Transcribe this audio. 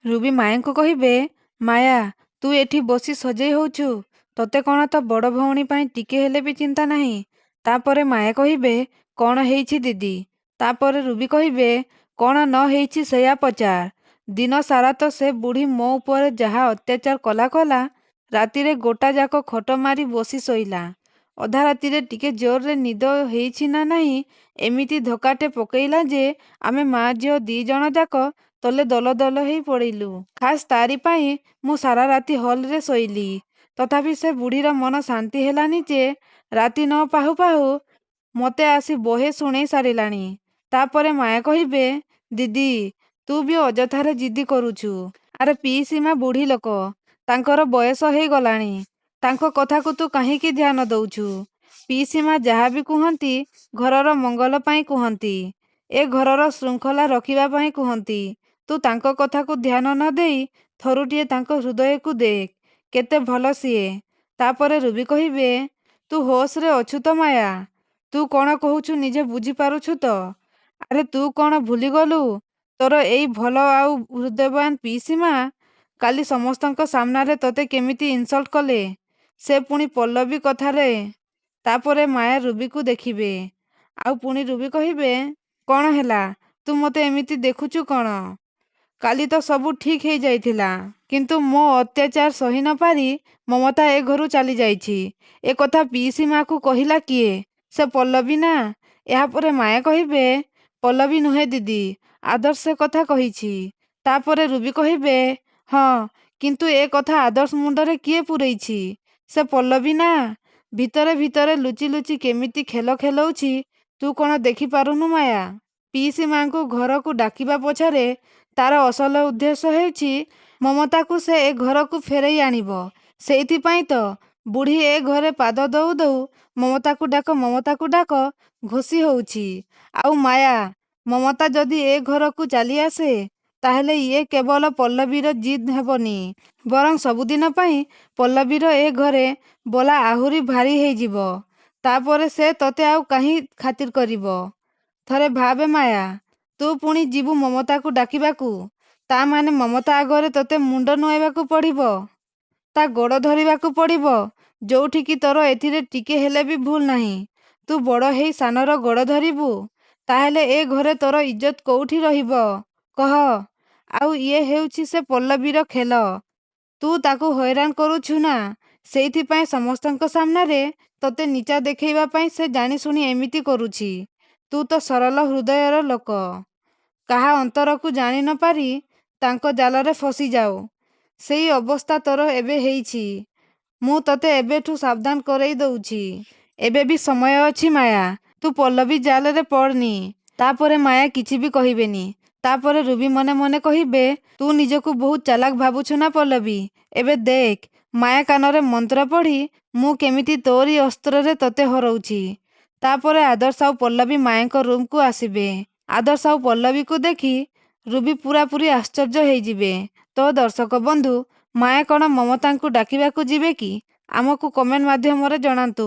Ruby ମାୟାଙ୍କୁ କହିବେ, ମାୟା ତୁ ଏଠି ବସି ସଜେଇ ହଉଛୁ, ତତେ କ'ଣ ତ ବଡ଼ ଭଉଣୀ ପାଇଁ ଟିକେ ହେଲେ ବି ଚିନ୍ତା ନାହିଁ। ତାପରେ ମାୟା କହିବେ, କ'ଣ ହେଇଛି ଦିଦି? ତାପରେ ରୁବି କହିବେ, କ'ଣ ନ ହେଇଛି ସେଇଆ ପଚାର। ଦିନ ସାରା ତ ସେ ବୁଢ଼ୀ ମୋ ଉପରେ ଯାହା ଅତ୍ୟାଚାର କଲା, ରାତିରେ ଗୋଟା ଯାକ ଖଟ ମାରି ବସି ଶୋଇଲା। ଅଧା ରାତିରେ ଟିକେ ଜୋରରେ ନିଦ ହେଇଛି ନା ନାହିଁ ଏମିତି ଧକ୍କାଟେ ପକେଇଲା ଯେ ଆମେ ମା ଝିଅ 2 ଜଣ ଯାକ ତଲେ ଦଲ ଦଲ ହେଇ ପଡ଼ିଲୁ। ଖାସ୍ ତାରି ପାଇଁ ମୁଁ ସାରା ରାତି ହଲରେ ଶୋଇଲି। ତଥାପି ସେ ବୁଢ଼ୀର ମନ ଶାନ୍ତି ହେଲାନି ଯେ ରାତି ନ ପାହୁ ପାହୁ ମୋତେ ଆସି ବହେ ଶୁଣେଇ ସାରିଲାଣି। ତାପରେ ମାୟା କହିବେ, ଦିଦି ତୁ ବି ଅଯଥାରେ ଜିଦି କରୁଛୁ। ଆରେ ପିଇସୀମା ବୁଢ଼ୀ ଲୋକ, ତାଙ୍କର ବୟସ ହେଇଗଲାଣି, ତାଙ୍କ କଥାକୁ ତୁ କାହିଁକି ଧ୍ୟାନ ଦଉଛୁ? ପିଇସୀମା ଯାହା ବି କୁହନ୍ତି ଘରର ମଙ୍ଗଳ ପାଇଁ କୁହନ୍ତି, ଏ ଘରର ଶୃଙ୍ଖଳା ରଖିବା ପାଇଁ କୁହନ୍ତି। ତୁ ତାଙ୍କ କଥାକୁ ଧ୍ୟାନ ନ ଦେଇ ଥରୁଟିଏ ତାଙ୍କ ହୃଦୟକୁ ଦେଖ, କେତେ ଭଲ ସିଏ। ତାପରେ ରୁବି କହିବେ, ତୁ ହୋସରେ ଅଛୁ ତ ମାୟା? ତୁ କ'ଣ କହୁଛୁ ନିଜେ ବୁଝିପାରୁଛୁ ତ? ଆରେ ତୁ କ'ଣ ଭୁଲିଗଲୁ ତୋର ଏଇ ଭଲ ଆଉ ହୃଦୟବାନ ପିଇସୀମା କାଲି ସମସ୍ତଙ୍କ ସାମ୍ନାରେ ତତେ କେମିତି ଇନସଲ୍ଟ କଲେ, ସେ ପୁଣି ପଲ୍ଲବୀ କଥାରେ। ତାପରେ ମାୟା ରୁବିକୁ ଦେଖିବେ, ଆଉ ପୁଣି ରୁବି କହିବେ, କ'ଣ ହେଲା ତୁ ମୋତେ ଏମିତି ଦେଖୁଛୁ କ'ଣ? କାଲି ତ ସବୁ ଠିକ୍ ହେଇଯାଇଥିଲା, କିନ୍ତୁ ମୋ ଅତ୍ୟାଚାର ସହି ନ ପାରି ମମତା ଏ ଘରୁ ଚାଲିଯାଇଛି। ଏ କଥା ପିଇସୀମାକୁ କହିଲା କିଏ? ସେ ପଲ୍ଲବୀ ନା? ଏହାପରେ ମାୟା କହିବେ, ପଲ୍ଲବୀ ନୁହେଁ ଦିଦି, ଆଦର୍ଶ ସେ କଥା କହିଛି। ତାପରେ ରୁବି କହିବେ, ହଁ କିନ୍ତୁ ଏ କଥା ଆଦର୍ଶ ମୁଣ୍ଡରେ କିଏ ପୂରେଇଛି? ସେ ପଲ୍ଲବୀ ନା? ଭିତରେ ଭିତରେ ଲୁଚି ଲୁଚି କେମିତି ଖେଳ ଖେଳଉଛି ତୁ କ'ଣ ଦେଖିପାରୁନୁ ମାୟା? ପିଇସୀମାଙ୍କୁ ଘରକୁ ଡାକିବା ପଛରେ ତାର ଅସଲ ଉଦ୍ଦେଶ୍ୟ ହେଉଛି ମମତାକୁ ସେ ଏ ଘରକୁ ଫେରେଇ ଆଣିବ। ସେଇଥିପାଇଁ ତ ବୁଢ଼ୀ ଏ ଘରେ ପାଦ ଦଉ ଦଉ ମମତାକୁ ଡାକ ଘୋଷି ହଉଛି। ଆଉ ମାୟା, ମମତା ଯଦି ଏ ଘରକୁ ଚାଲି ଆସେ ତାହେଲେ ଇଏ କେବଳ ପଲ୍ଲବୀର ଜିଦ୍ ହେବନି, ବରଂ ସବୁଦିନ ପାଇଁ ପଲ୍ଲବୀର ଏ ଘରେ ବୋଲା ଆହୁରି ଭାରୀ ହେଇଯିବ। ତାପରେ ସେ ତତେ ଆଉ କାହିଁ ଖାତିର କରିବ? ଥରେ ଭାବେ ମାୟା, ତୁ ପୁଣି ଯିବୁ ମମତାକୁ ଡାକିବାକୁ, ତା ମାନେ ମମତା ଆଗରେ ତତେ ମୁଣ୍ଡ ନୁଆଇବାକୁ ପଡ଼ିବ, ତା ଗୋଡ଼ ଧରିବାକୁ ପଡ଼ିବ, ଯୋଉଠିକି ତୋର ଏଥିରେ ଟିକେ ହେଲେ ବି ଭୁଲ ନାହିଁ। ତୁ ବଡ଼ ହେଇ ସାନର ଗୋଡ଼ ଧରିବୁ, ତାହେଲେ ଏ ଘରେ ତୋର ଇଜ୍ଜତ କୋଉଠି ରହିବ କହ? ଆଉ ଇଏ ହେଉଛି ସେ ପଲ୍ଲବୀର ଖେଳ, ତୁ ତାକୁ ହଇରାଣ କରୁଛୁ ନା, ସେଇଥିପାଇଁ ସମସ୍ତଙ୍କ ସାମ୍ନାରେ ତତେ ନିଚା ଦେଖେଇବା ପାଇଁ ସେ ଜାଣିଶୁଣି ଏମିତି କରୁଛି। ତୁ ତ ସରଳ ହୃଦୟର ଲୋକ, କାହା ଅନ୍ତରକୁ ଜାଣି ନ ପାରି ତାଙ୍କ ଜାଲରେ ଫସିଯାଉ, ସେଇ ଅବସ୍ଥା ତୋର ଏବେ ହେଇଛି। ମୁଁ ତତେ ଏବେଠୁ ସାବଧାନ କରେଇ ଦଉଛି, ଏବେ ବି ସମୟ ଅଛି ମାୟା, ତୁ ପଲ୍ଲବୀ ଜାଲରେ ପଡ଼ନି। ତାପରେ ମାୟା କିଛି ବି କହିବେନି। ତାପରେ ରୁବି ମନେ ମନେ କହିବେ, ତୁ ନିଜକୁ ବହୁତ ଚାଲାକ ଭାବୁଛୁ ନା ପଲ୍ଲବୀ? ଏବେ ଦେଖ, ମାୟା କାନରେ ମନ୍ତ୍ର ପଢ଼ି ମୁଁ କେମିତି ତୋରି ଅସ୍ତ୍ରରେ ତତେ ହରଉଛି। ତାପରେ ଆଦର୍ଶ ଆଉ ପଲ୍ଲବୀ ମାୟାଙ୍କ ରୁମକୁ ଆସିବେ। ଆଦର୍ଶ ଆଉ ପଲ୍ଲବୀକୁ ଦେଖି ରୁବି ପୁରାପୁରି ଆଶ୍ଚର୍ଯ୍ୟ ହେଇଯିବେ। ତ ଦର୍ଶକ ବନ୍ଧୁ, ମାୟା କ'ଣ ମମତାଙ୍କୁ ଡାକିବାକୁ ଯିବେ କି? ଆମକୁ କମେଣ୍ଟ ମାଧ୍ୟମରେ ଜଣାନ୍ତୁ।